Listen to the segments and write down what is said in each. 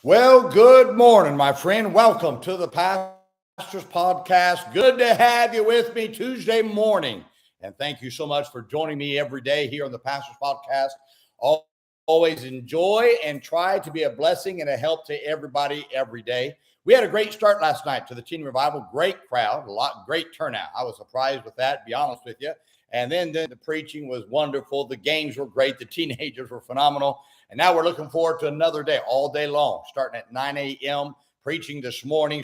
Well, good morning, my friend. Welcome to the Pastor's Podcast. Good to have you with me Tuesday morning. And thank you so much for joining me every day here on the Pastor's Podcast. Always enjoy and try to be a blessing and a help to everybody every day. We had a great start last night to the teen revival. Great crowd, great turnout. I was surprised with that, to be honest with you. And then the preaching was wonderful. The games were great. The teenagers were phenomenal. And now we're looking forward to another day, all day long, starting at 9 a.m., preaching this morning,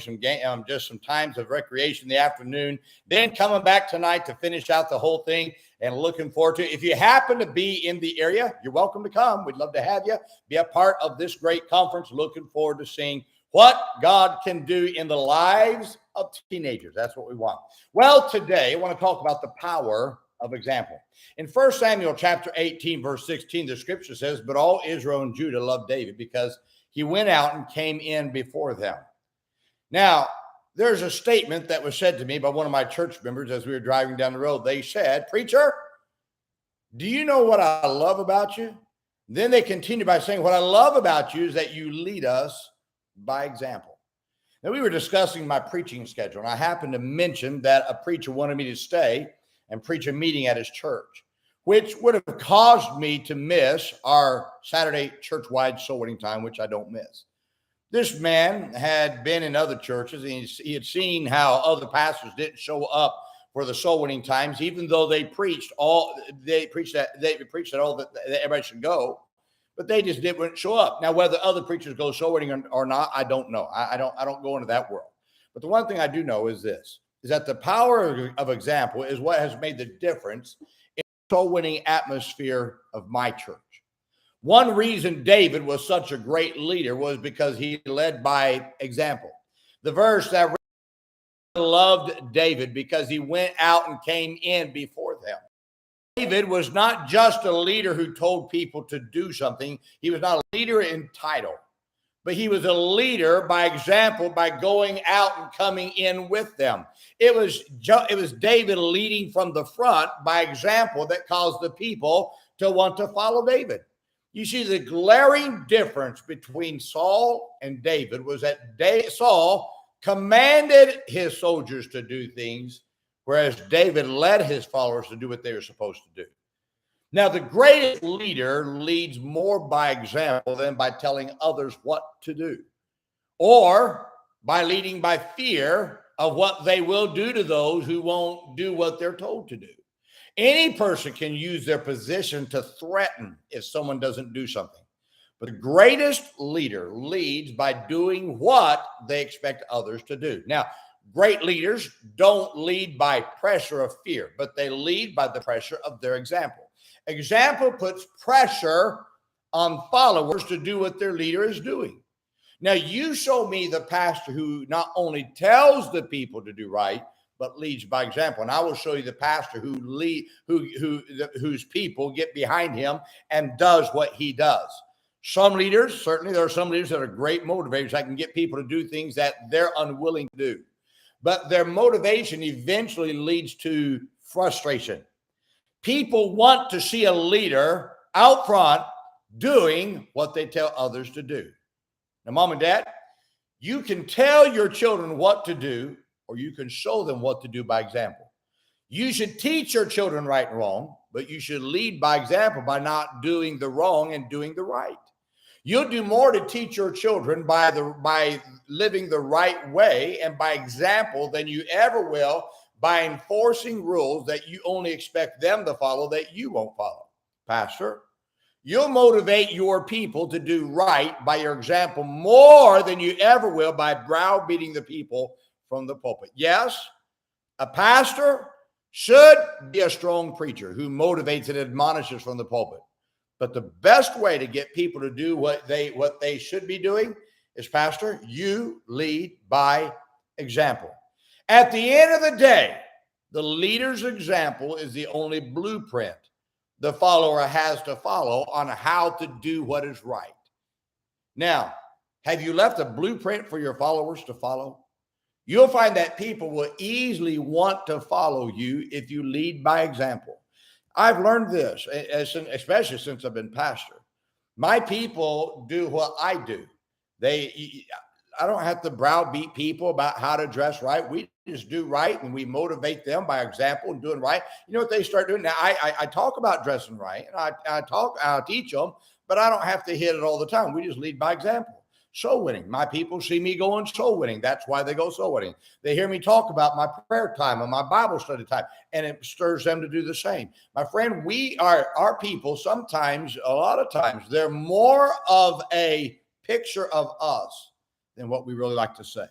just some times of recreation in the afternoon, then coming back tonight to finish out the whole thing and looking forward to it. If you happen to be in the area, you're welcome to come. We'd love to have you be a part of this great conference. Looking forward to seeing what God can do in the lives of teenagers. That's what we want. Well, today I want to talk about the power of example. In 1 Samuel chapter 18, verse 16, the scripture says, "But all Israel and Judah loved David because he went out and came in before them." Now, there's a statement that was said to me by one of my church members as we were driving down the road. They said, "Preacher, do you know what I love about you?" Then they continue by saying, "What I love about you is that you lead us by example." Now, we were discussing my preaching schedule, and I happened to mention that a preacher wanted me to stay and preach a meeting at his church, which would have caused me to miss our Saturday church-wide soul winning time, which I don't miss. This man had been in other churches, and he had seen how other pastors didn't show up for the soul winning times, even though they preached that everybody should go, but they just didn't show up. Now, whether other preachers go soul winning or not, I don't know. I don't go into that world. But the one thing I do know is this: is that the power of example is what has made the difference in the soul winning atmosphere of my church. One reason David was such a great leader was because he led by example. The verse that loved David because he went out and came in before them. David was not just a leader who told people to do something. He was not a leader in title, but he was a leader by example, by going out and coming in with them. It was David leading from the front by example that caused the people to want to follow David. You see, the glaring difference between Saul and David was that Saul commanded his soldiers to do things, whereas David led his followers to do what they were supposed to do. Now, the greatest leader leads more by example than by telling others what to do, or by leading by fear of what they will do to those who won't do what they're told to do. Any person can use their position to threaten if someone doesn't do something. But the greatest leader leads by doing what they expect others to do. Now, great leaders don't lead by pressure of fear, but they lead by the pressure of their example. Example puts pressure on followers to do what their leader is doing. Now, you show me the pastor who not only tells the people to do right, but leads by example. And I will show you the pastor whose people get behind him and does what he does. Some leaders, certainly there are some leaders that are great motivators that can get people to do things that they're unwilling to do. But their motivation eventually leads to frustration. People want to see a leader out front doing what they tell others to do. Now, mom and dad, you can tell your children what to do, or you can show them what to do by example. You should teach your children right and wrong, but you should lead by example by not doing the wrong and doing the right. You'll do more to teach your children by living the right way and by example than you ever will by enforcing rules that you only expect them to follow that you won't follow. Pastor, you'll motivate your people to do right by your example more than you ever will by browbeating the people from the pulpit. Yes, a pastor should be a strong preacher who motivates and admonishes from the pulpit. But the best way to get people to do what they should be doing is, pastor, you lead by example. At the end of the day, the leader's example is the only blueprint the follower has to follow on how to do what is right. Now, have you left a blueprint for your followers to follow? You'll find that people will easily want to follow you if you lead by example. I've learned this, especially since I've been pastor. My people do what I do. I don't have to browbeat people about how to dress right. We just do right, and we motivate them by example and doing right. You know what they start doing now? I talk about dressing right, and I teach them, but I don't have to hit it all the time. We just lead by example. Soul winning. My people see me going soul winning. That's why they go soul winning. They hear me talk about my prayer time and my Bible study time, and it stirs them to do the same. My friend, our people sometimes, a lot of times, they're more of a picture of us than what we really like to say.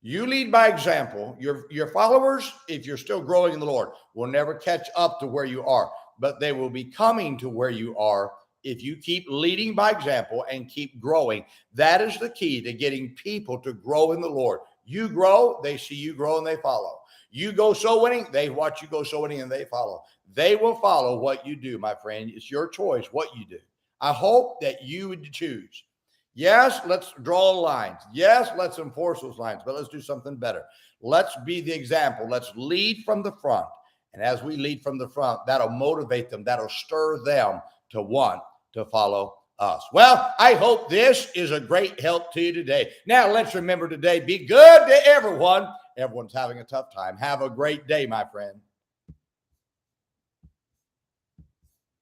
You lead by example. Your followers, if you're still growing in the Lord, will never catch up to where you are, but they will be coming to where you are if you keep leading by example and keep growing. That is the key to getting people to grow in the Lord. You grow, they see you grow, and they follow. You go soul winning, they watch you go soul winning, and they follow. They will follow what you do, my friend. It's your choice what you do. I hope that you would choose. Yes, let's draw lines. Yes, let's enforce those lines, but let's do something better. Let's be the example. Let's lead from the front. And as we lead from the front, that'll motivate them. That'll stir them to want to follow us. Well, I hope this is a great help to you today. Now, let's remember today, be good to everyone. Everyone's having a tough time. Have a great day, my friend.